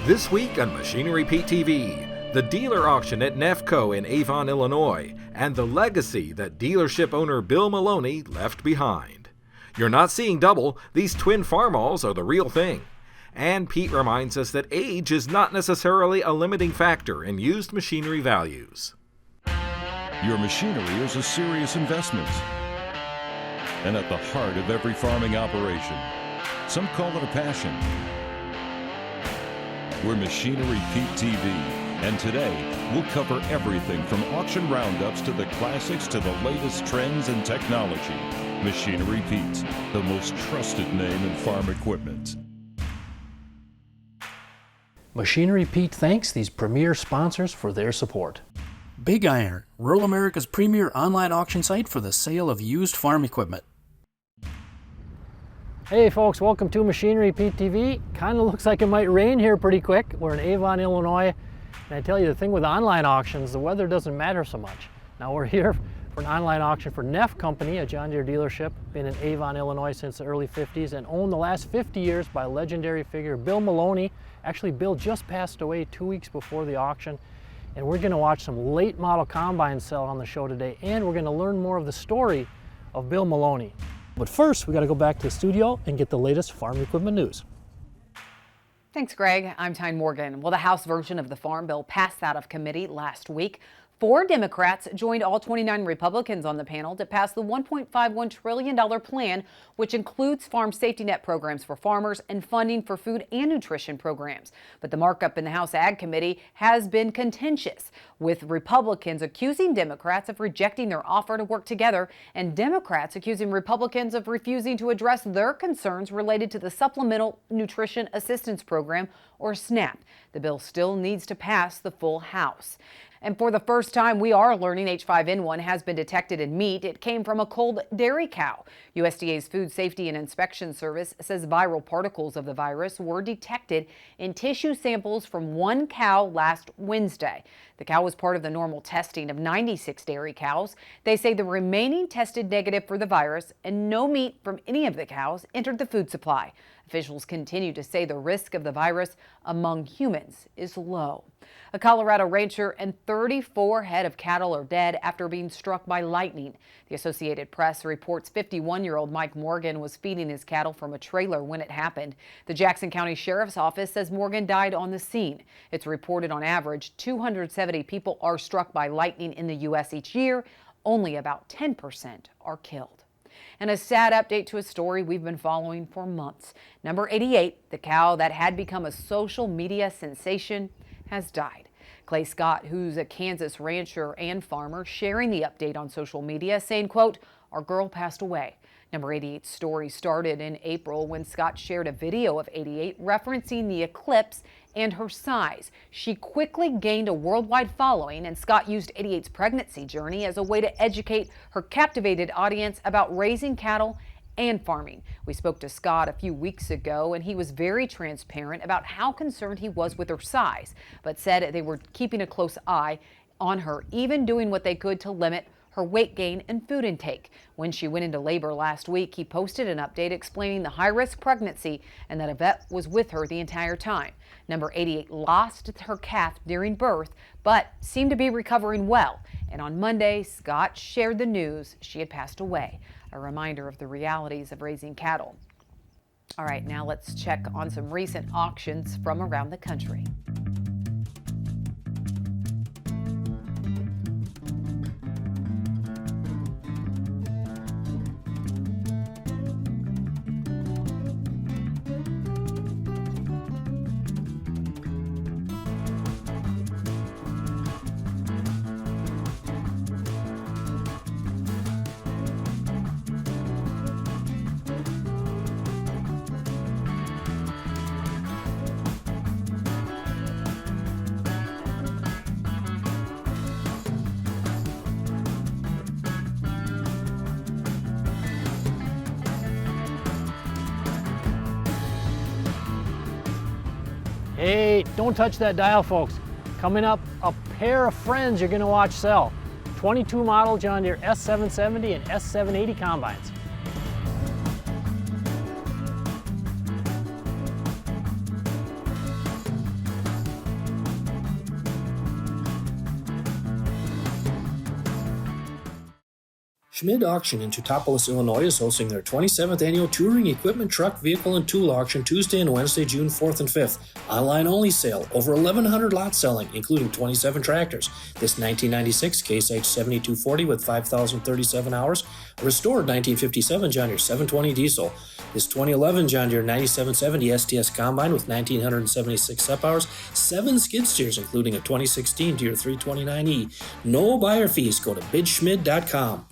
This week on Machinery Pete TV, the dealer auction at Neff Co in Avon, Illinois, and the legacy that dealership owner Bill Maloney left behind. You're not seeing double, these twin farmalls are the real thing. And Pete reminds us that age is not necessarily a limiting factor in used machinery values. Your machinery is a serious investment and at the heart of every farming operation. Some call it a passion. We're Machinery Pete TV, and today we'll cover everything from auction roundups to the classics to the latest trends and technology. Machinery Pete, the most trusted name in farm equipment. Machinery Pete thanks these premier sponsors for their support. Big Iron, rural America's premier online auction site for the sale of used farm equipment. Hey folks, welcome to Machinery Pete TV. Kind of looks like it might rain here pretty quick. We're in Avon, Illinois, and I tell you the thing with online auctions, the weather doesn't matter so much. Now we're here for an online auction for Neff Company, a John Deere dealership, been in Avon, Illinois since the early 50s and owned the last 50 years by legendary figure Bill Maloney. Actually, Bill just passed away 2 weeks before the auction, and we're going to watch some late model combines sell on the show today, and we're going to learn more of the story of Bill Maloney. But first, we got to go back to the studio and get the latest farm equipment news. Thanks, Greg. I'm Tyne Morgan. Well, the House version of the Farm Bill passed out of committee last week. 4 Democrats joined all 29 Republicans on the panel to pass the $1.51 trillion plan, which includes farm safety net programs for farmers and funding for food and nutrition programs. But the markup in the House Ag Committee has been contentious, with Republicans accusing Democrats of rejecting their offer to work together and Democrats accusing Republicans of refusing to address their concerns related to the Supplemental Nutrition Assistance Program, or SNAP. The bill still needs to pass the full House. And for the first time, we are learning H5N1 has been detected in meat. It came from a culled dairy cow. USDA's Food Safety and Inspection Service says viral particles of the virus were detected in tissue samples from one cow last Wednesday. The cow was part of the normal testing of 96 dairy cows. They say the remaining tested negative for the virus, and no meat from any of the cows entered the food supply. Officials continue to say the risk of the virus among humans is low. A Colorado rancher and 34 head of cattle are dead after being struck by lightning. The Associated Press reports 51-year-old Mike Morgan was feeding his cattle from a trailer when it happened. The Jackson County Sheriff's Office says Morgan died on the scene. It's reported on average 270 people are struck by lightning in the U.S. each year. Only about 10% are killed. And a sad update to a story we've been following for months. Number 88, the cow that had become a social media sensation, has died. Clay Scott, who's a Kansas rancher and farmer, sharing the update on social media, saying, quote, "Our girl passed away." Number 88's story started in April when Scott shared a video of 88 referencing the eclipse and her size. She quickly gained a worldwide following, and Scott used 88's pregnancy journey as a way to educate her captivated audience about raising cattle and farming. We spoke to Scott a few weeks ago, and he was very transparent about how concerned he was with her size, but said they were keeping a close eye on her, even doing what they could to limit her weight gain and food intake. When she went into labor last week, he posted an update explaining the high-risk pregnancy and that a vet was with her the entire time. Number 88 lost her calf during birth, but seemed to be recovering well. And on Monday, Scott shared the news she had passed away. A reminder of the realities of raising cattle. All right, now let's check on some recent auctions from around the country. Hey, don't touch that dial, folks. Coming up, a pair of friends you're going to watch sell. 22 model John Deere S770 and S780 combines. Schmid Auction in Teutopolis, Illinois is hosting their 27th annual touring equipment, truck, vehicle, and tool auction Tuesday and Wednesday, June 4th and 5th. Online only sale, over 1,100 lots selling, including 27 tractors. This 1996 Case H 7240 with 5,037 hours, a restored 1957 John Deere 720 diesel. This 2011 John Deere 9770 STS Combine with 1,976 step hours, 7 skid steers, including a 2016 Deere 329E. No buyer fees. Go to bidschmid.com.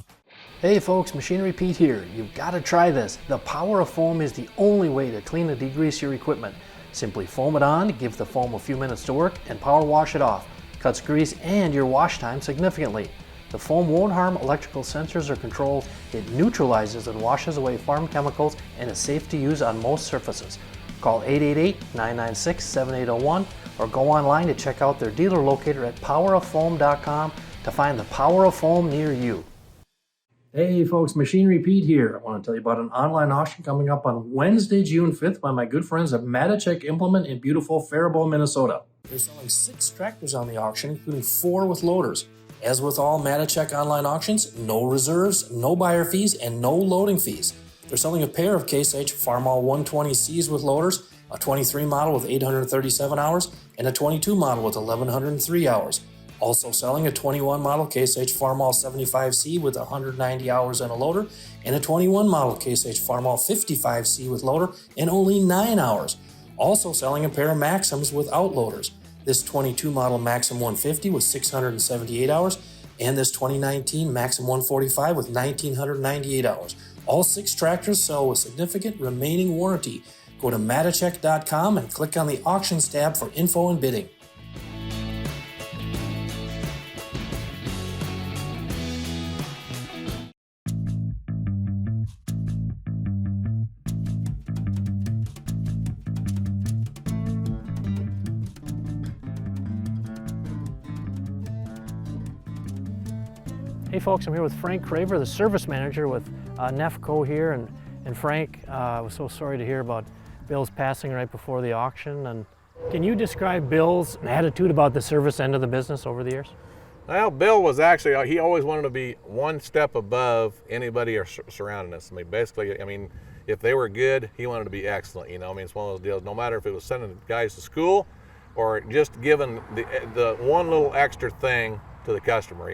Hey folks, Machinery Pete here. You've got to try this. The power of foam is the only way to clean and degrease your equipment. Simply foam it on, give the foam a few minutes to work, and power wash it off. Cuts grease and your wash time significantly. The foam won't harm electrical sensors or controls. It neutralizes and washes away farm chemicals and is safe to use on most surfaces. Call 888-996-7801 or go online to check out their dealer locator at poweroffoam.com to find the power of foam near you. Hey folks, Machinery Pete here. I want to tell you about an online auction coming up on Wednesday, June 5th by my good friends at Matachek Implement in beautiful Faribault, Minnesota. They're selling 6 tractors on the auction, including 4 with loaders. As with all Matachek online auctions, no reserves, no buyer fees, and no loading fees. They're selling a pair of Case H Farmall 120Cs with loaders, a 23 model with 837 hours, and a 22 model with 1,103 hours. Also selling a 21 model Case H Farmall 75C with 190 hours and a loader, and a 21 model Case H Farmall 55C with loader and only 9 hours. Also selling a pair of Maxims without loaders. This 22 model Maxim 150 with 678 hours, and this 2019 Maxim 145 with 1,998 hours. All 6 tractors sell with significant remaining warranty. Go to matachek.com and click on the Auctions tab for info and bidding. Hey folks, I'm here with Frank Craver, the service manager with Neff Co here, and Frank, I was so sorry to hear about Bill's passing right before the auction. And can you describe Bill's attitude about the service end of the business over the years? Well, Bill was actually, he always wanted to be one step above anybody surrounding us. I mean, basically, if they were good, he wanted to be excellent, it's one of those deals, no matter if it was sending guys to school or just giving the one little extra thing to the customer.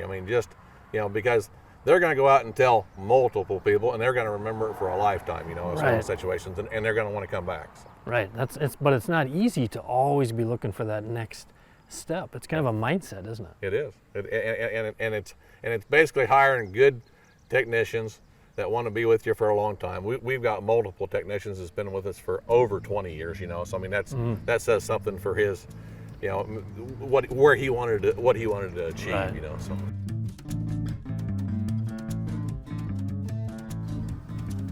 Because they're going to go out and tell multiple people, and they're going to remember it for a lifetime, in some situations, and they're going to want to come back. So. Right. But it's not easy to always be looking for that next step. It's kind of a mindset, isn't it? It is, and it's basically hiring good technicians that want to be with you for a long time. We've got multiple technicians that's been with us for over 20 years, So that says something for his, what he wanted to achieve, Right. So.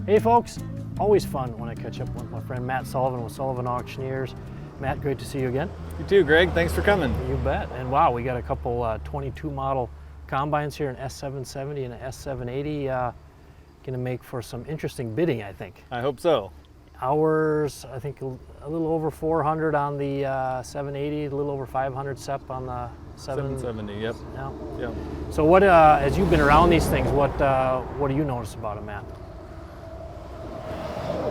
Hey folks, always fun when I catch up with my friend Matt Sullivan with Sullivan Auctioneers. Matt, great to see you again. You too, Greg. Thanks for coming. You bet. And wow, we got a couple 22 model combines here, an S770 and an S780. Going to make for some interesting bidding, I think. I hope so. Hours, I think a little over 400 on the 780, a little over 500 SEP on the 770, yep. Yeah. Yep. So what, as you've been around these things, what do you notice about them, Matt?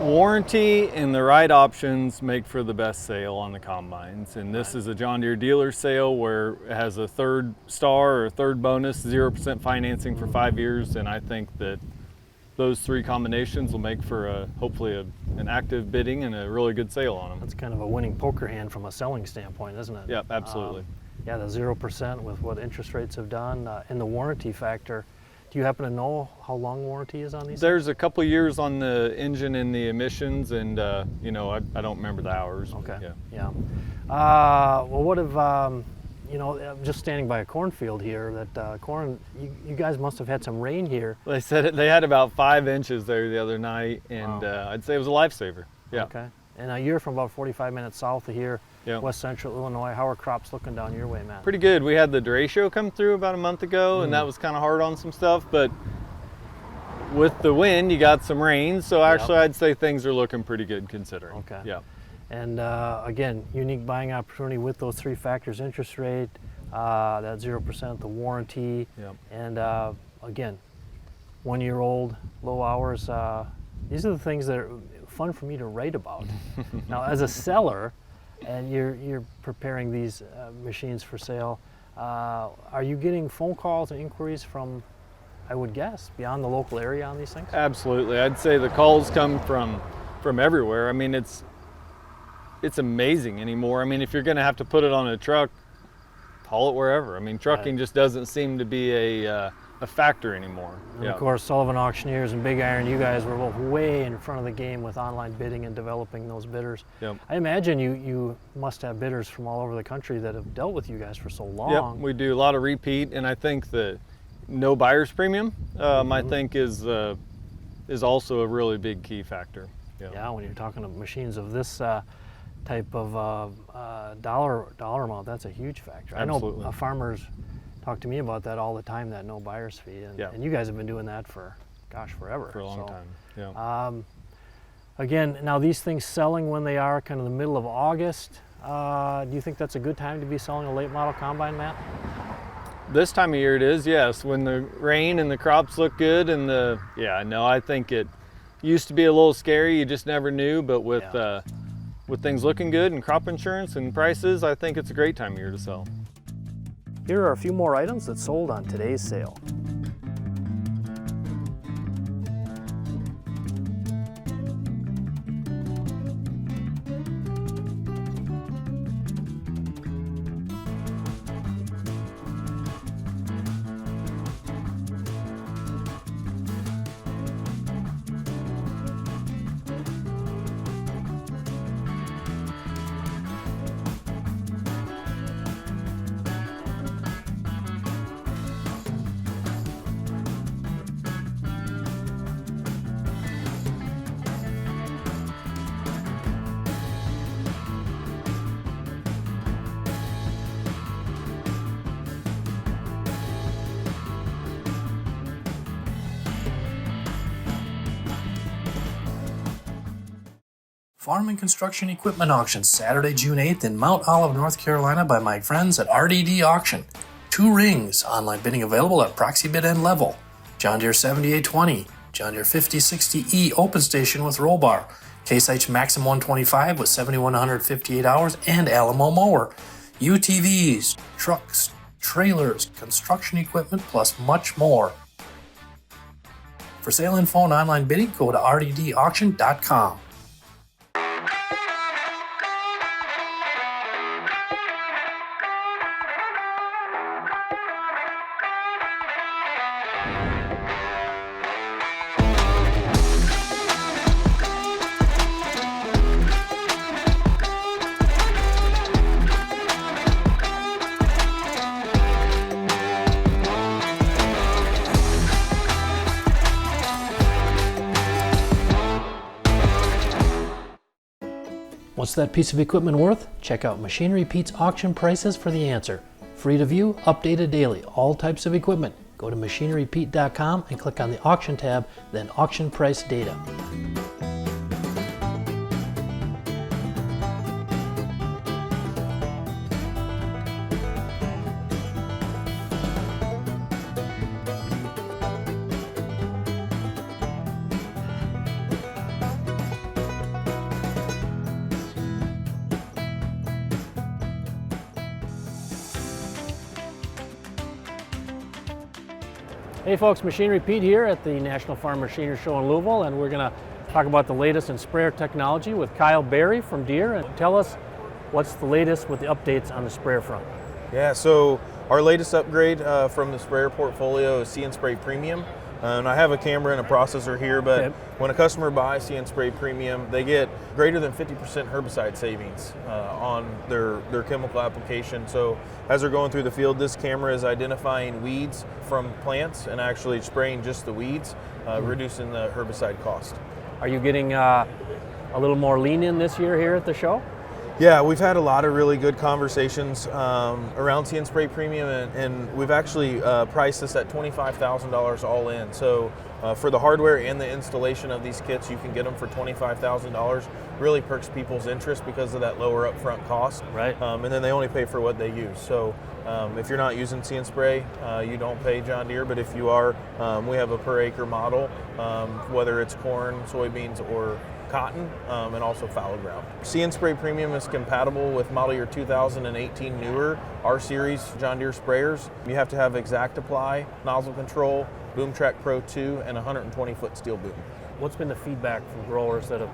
Warranty and the right options make for the best sale on the combines. And this is a John Deere dealer sale where it has a 3rd star or 3rd bonus, 0% financing for 5 years. And I think that those 3 combinations will make for hopefully an active bidding and a really good sale on them. That's kind of a winning poker hand from a selling standpoint, isn't it? Yep, absolutely. Yeah, the 0% with what interest rates have done and the warranty factor. Do you happen to know how long warranty is on these? There's a couple years on the engine and the emissions, and I don't remember the hours. Okay. Yeah. Well, what if I'm just standing by a cornfield here? That corn, you guys must have had some rain here. They said they had about 5 inches there the other night, and wow. I'd say it was a lifesaver. Yeah. Okay. And you're from about 45 minutes south of here. Yep. West Central Illinois. How are crops looking down your way, Matt? Pretty good. We had the derecho come through about a month ago, and that was kind of hard on some stuff, but with the wind, you got some rain, so actually I'd say things are looking pretty good considering. Okay. Yeah. And again, unique buying opportunity with those 3 factors: interest rate, that 0%, the warranty, and again, 1-year-old, low hours. These are the things that are fun for me to write about. Now, as a seller, and you're preparing these machines for sale, are you getting phone calls and inquiries from, I would guess, beyond the local area on these things? Absolutely. I'd say the calls come from everywhere. I mean, it's amazing anymore. I mean, if you're going to have to put it on a truck, haul it wherever. I mean, trucking just doesn't seem to be a factor anymore. And of course, Sullivan Auctioneers and Big Iron, you guys were both way in front of the game with online bidding and developing those bidders. Yep. I imagine you must have bidders from all over the country that have dealt with you guys for so long. Yep, we do a lot of repeat, and I think the no buyer's premium, I think is also a really big key factor. Yeah, when you're talking to machines of this type of dollar amount, that's a huge factor. Absolutely. I know farmers talk to me about that all the time, that no buyer's fee, and you guys have been doing that for, gosh, forever. For a long time, yeah. Again, now these things selling when they are kind of the middle of August, do you think that's a good time to be selling a late model combine, Matt? This time of year it is, yes. When the rain and the crops look good and I think it used to be a little scary, you just never knew, but with things looking good and crop insurance and prices, I think it's a great time of year to sell. Here are a few more items that sold on today's sale. Farm and Construction Equipment Auction, Saturday, June 8th in Mount Olive, North Carolina by my friends at RDD Auction. 2 rings, online bidding available at proxy bid and level. John Deere 7820, John Deere 5060E open station with roll bar, Case IH Maxim 125 with 7,158 hours and Alamo mower. UTVs, trucks, trailers, construction equipment, plus much more. For sale info and online bidding, go to rddauction.com. What's that piece of equipment worth? Check out Machinery Pete's auction prices for the answer. Free to view, updated daily, all types of equipment. Go to machinerypete.com and click on the auction tab, then auction price data. Hey folks, Machinery Pete here at the National Farm Machinery Show in Louisville, and we're going to talk about the latest in sprayer technology with Kyle Berry from Deere. And tell us what's the latest with the updates on the sprayer front. Yeah, so our latest upgrade from the sprayer portfolio is See & Spray Premium. And I have a camera and a processor here, but when a customer buys See & Spray Premium, they get greater than 50% herbicide savings on their chemical application. So as they're going through the field, this camera is identifying weeds from plants and actually spraying just the weeds, reducing the herbicide cost. Are you getting a little more lean in this year here at the show? Yeah, we've had a lot of really good conversations around See & Spray Premium, and we've actually priced this at $25,000 all in. So For the hardware and the installation of these kits, you can get them for $25,000. Really perks people's interest because of that lower upfront cost. Right. And then they only pay for what they use. So if you're not using See & Spray, you don't pay John Deere, but if you are, we have a per acre model, whether it's corn, soybeans, or cotton, and also fallow ground. See & Spray Premium is compatible with model year 2018 newer R-Series John Deere sprayers. You have to have exact apply, nozzle control, Boom Track Pro 2, and 120-foot steel boom. What's been the feedback from growers that have,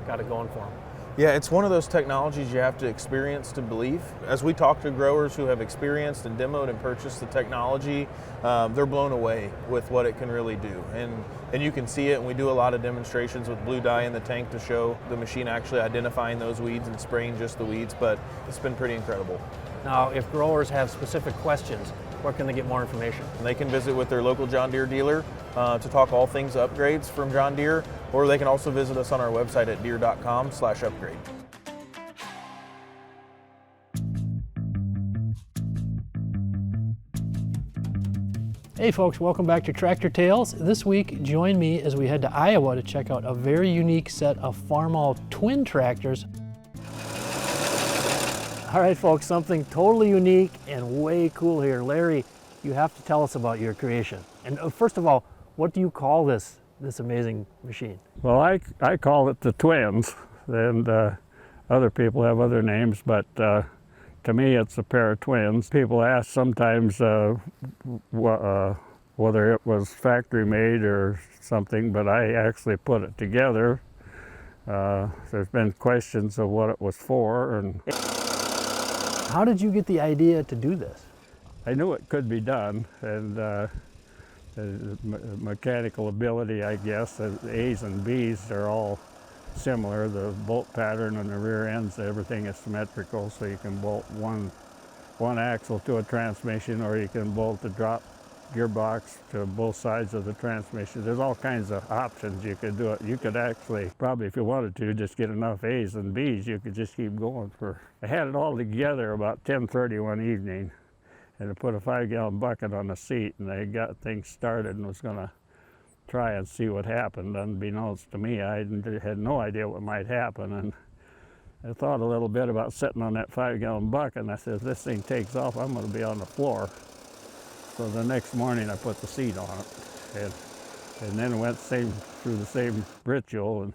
got it going for them? Yeah, it's one of those technologies you have to experience to believe. As we talk to growers who have experienced and demoed and purchased the technology, they're blown away with what it can really do. And you can see it, and we do a lot of demonstrations with blue dye in the tank to show the machine actually identifying those weeds and spraying just the weeds, but it's been pretty incredible. Now, if growers have specific questions, where can they get more information? And they can visit with their local John Deere dealer to talk all things upgrades from John Deere, or they can also visit us on our website at deere.com/upgrade. Hey folks, welcome back to Tractor Tales. This week, join me as we head to Iowa to check out a very unique set of Farmall twin tractors. All right folks, something totally unique and way cool here. Larry, you have to tell us about your creation. And first of all, what do you call this amazing machine? Well, I call it the twins, and other people have other names, but to me it's a pair of twins. People ask sometimes whether it was factory made or something, but I actually put it together. There's been questions of what it was for. And how did you get the idea to do this? I knew it could be done, and mechanical ability, I guess. The A's and B's, they're all similar. The bolt pattern on the rear ends, everything is symmetrical, so you can bolt one axle to a transmission, or you can bolt the drop gearbox to both sides of the transmission. There's all kinds of options you could do it. You could actually, probably if you wanted to, just get enough A's and B's, you could just keep going for. I had it all together about 10:30 one evening, and I put a 5-gallon bucket on the seat, and I got things started and was gonna try and see what happened. Unbeknownst to me, I had no idea what might happen, and I thought a little bit about sitting on that 5-gallon bucket, and I said, if this thing takes off, I'm gonna be on the floor. So the next morning I put the seat on it, and then went through the same ritual and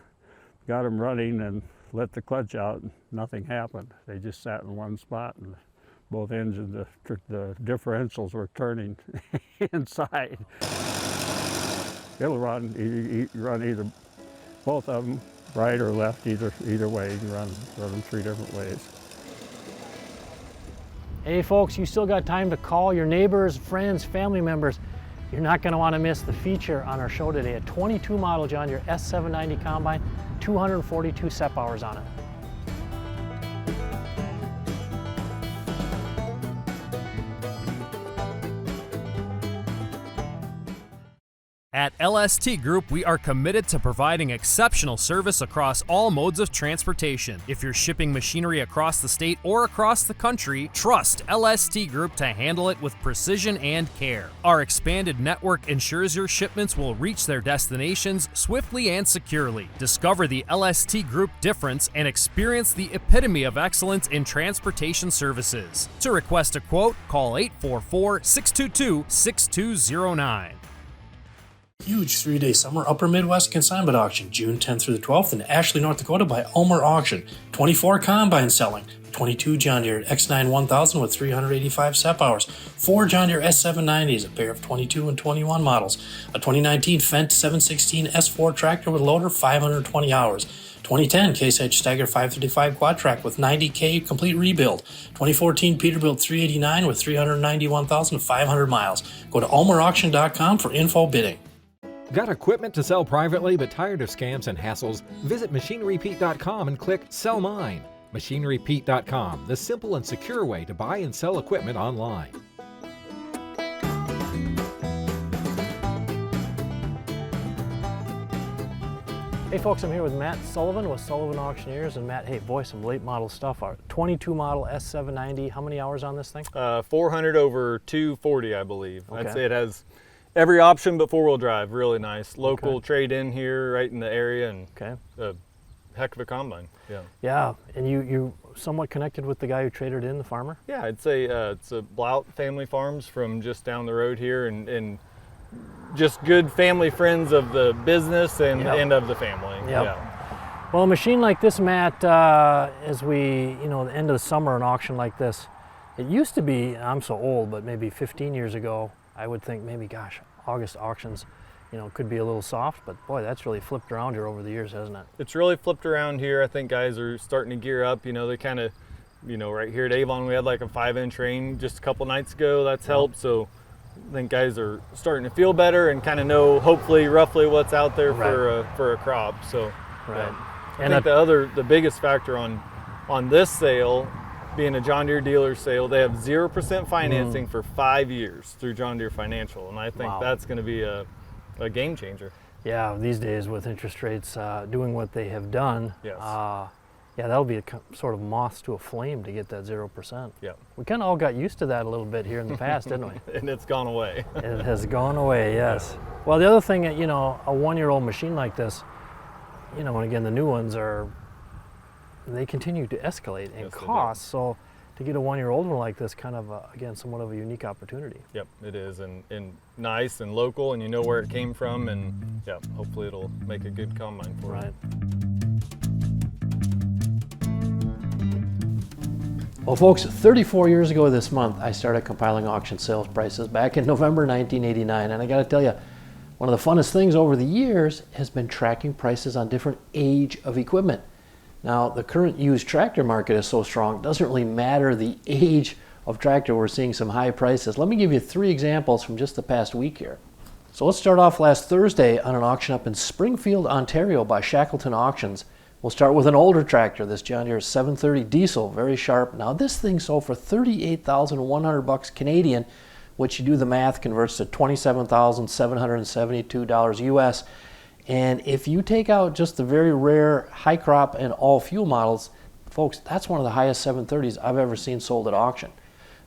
got them running and let the clutch out, and nothing happened. They just sat in one spot, and both engines, the differentials were turning inside. It'll run either, both of them, right or left, either way. You can run them 3 different ways. Hey folks, you still got time to call your neighbors, friends, family members. You're not going to want to miss the feature on our show today. A 22 model John Deere S790 combine, 242 SEP hours on it. At LST Group, we are committed to providing exceptional service across all modes of transportation. If you're shipping machinery across the state or across the country, trust LST Group to handle it with precision and care. Our expanded network ensures your shipments will reach their destinations swiftly and securely. Discover the LST Group difference and experience the epitome of excellence in transportation services. To request a quote, call 844-622-6209. Huge 3-day summer Upper Midwest Consignment Auction, June 10th through the 12th in Ashley, North Dakota by Ulmer Auction. 24 combine selling, 22 John Deere X9 1000 with 385 SEP hours, 4 John Deere S790s, a pair of 22 and 21 models, a 2019 Fendt 716 S4 tractor with loader, 520 hours, 2010 Case Edge Stagger 555 Quad Track with 90K complete rebuild. 2014 Peterbilt 389 with 391,500 miles. Go to ulmerauction.com for info bidding. Got equipment to sell privately but tired of scams and hassles? Visit MachineryPete.com and click Sell Mine. MachineryPete.com, the simple and secure way to buy and sell equipment online. Hey folks, I'm here with Matt Sullivan with Sullivan Auctioneers. And Matt, hey boy, some late model stuff. 22 model S790, how many hours on this thing? 400 over 240, I believe. Okay. I'd say it has Every option but 4-wheel drive, really nice. Local Okay. trade-in here right in the area, and Okay. a heck of a combine. Yeah. Yeah, and you somewhat connected with the guy who traded in, the farmer? Yeah, I'd say it's a Blout Family Farms from just down the road here, and just good family friends of the business and, Yep. and of the family. Yep. Yeah. Well, a machine like this, Matt, as we, the end of the summer, an auction like this, it used to be, I'm so old, but maybe 15 years ago, I would think maybe, gosh, August auctions, could be a little soft, but boy, that's really flipped around here over the years, hasn't it? It's really flipped around here. I think guys are starting to gear up. They kind of, right here at Avon, we had like a 5-inch rain just a couple nights ago. That's helped. So I think guys are starting to feel better and kind of know, hopefully, roughly what's out there for a crop. So, Right. I think the biggest factor on this sale, being a John Deere dealer sale, they have 0% financing for 5 years through John Deere Financial, and I think that's going to be a game changer. Yeah, these days with interest rates doing what they have done, Yes. that'll be a sort of moth to a flame to get that 0%. Yeah. We kind of all got used to that a little bit here in the past, didn't we? And it's gone away. It has gone away, yes. Well, the other thing, a 1-year-old machine like this, and again, the new ones they continue to escalate in cost. So to get a 1-year-old one like this, kind of, again, somewhat of a unique opportunity. Yep, it is, and nice and local, and you know where it came from, and yeah, hopefully it'll make a good combine for Right. it. Well, folks, 34 years ago this month, I started compiling auction sales prices back in November 1989, and I got to tell you, one of the funnest things over the years has been tracking prices on different age of equipment. Now, the current used tractor market is so strong, it doesn't really matter the age of tractor. We're seeing some high prices. Let me give you 3 examples from just the past week here. So let's start off last Thursday on an auction up in Springfield, Ontario by Shackleton Auctions. We'll start with an older tractor, this John Deere 730 diesel, very sharp. Now this thing sold for $38,100 Canadian, which, you do the math, converts to $27,772 US. And if you take out just the very rare high crop and all fuel models, folks, that's one of the highest 730s I've ever seen sold at auction.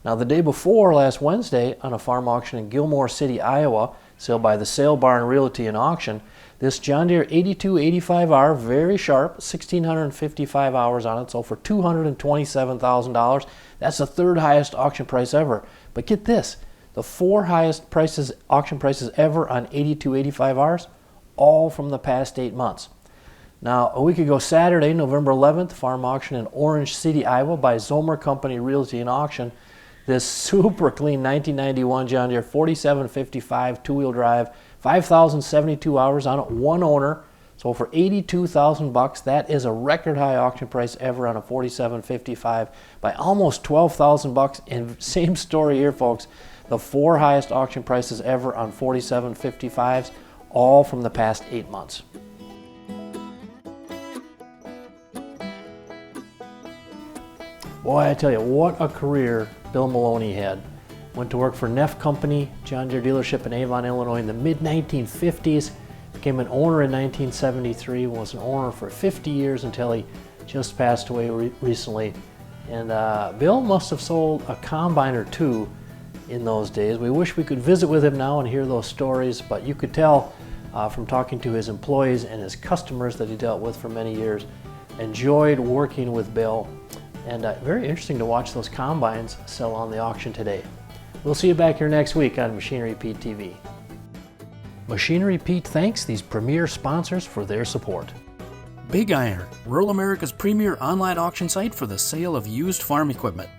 Now the day before, last Wednesday, on a farm auction in Gilmore City, Iowa, sale by the Sale Barn Realty and Auction, this John Deere 8285R, very sharp, 1,655 hours on it, sold for $227,000. That's the 3rd highest auction price ever. But get this, the 4 highest auction prices ever on 8285Rs, all from the past 8 months. Now, a week ago Saturday, November 11th, farm auction in Orange City, Iowa by Zomer Company Realty and Auction. This super clean 1991 John Deere 4755 2-wheel drive, 5,072 hours on it, 1 owner, sold for $82,000. That is a record high auction price ever on a 4755 by almost $12,000. And same story here, folks. The 4 highest auction prices ever on 4755s, all from the past 8 months. Boy, I tell you, what a career Bill Maloney had. Went to work for Neff Company, John Deere dealership in Avon, Illinois in the mid-1950s. Became an owner in 1973, was an owner for 50 years until he just passed away recently. And Bill must have sold a combine or 2 in those days. We wish we could visit with him now and hear those stories, but you could tell from talking to his employees and his customers that he dealt with for many years. Enjoyed working with Bill, and very interesting to watch those combines sell on the auction today. We'll see you back here next week on Machinery Pete TV. Machinery Pete thanks these premier sponsors for their support. Big Iron, rural America's premier online auction site for the sale of used farm equipment.